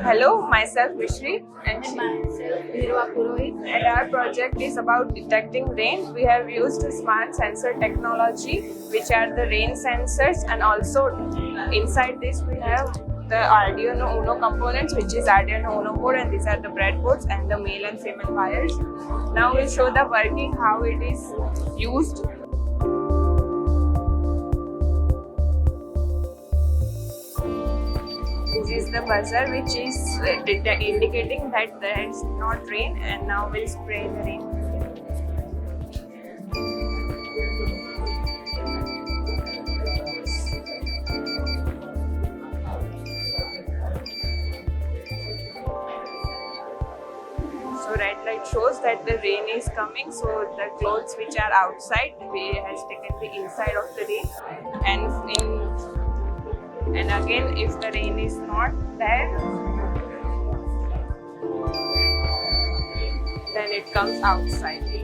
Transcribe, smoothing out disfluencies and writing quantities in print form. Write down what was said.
Hello, myself Mishri and And our project is about detecting rain. We have used smart sensor technology, which are the rain sensors, and also inside this we have the Arduino Uno components, which is Arduino Uno board, and these are the breadboards and the male and female wires. Now we'll show the working, how it is used. This is the buzzer, which is indicating that there is not rain, and now we'll spray the rain. So red light shows that the rain is coming, so the clothes which are outside, we has taken the inside of the rain, and again if the rain is not there, then it comes outside.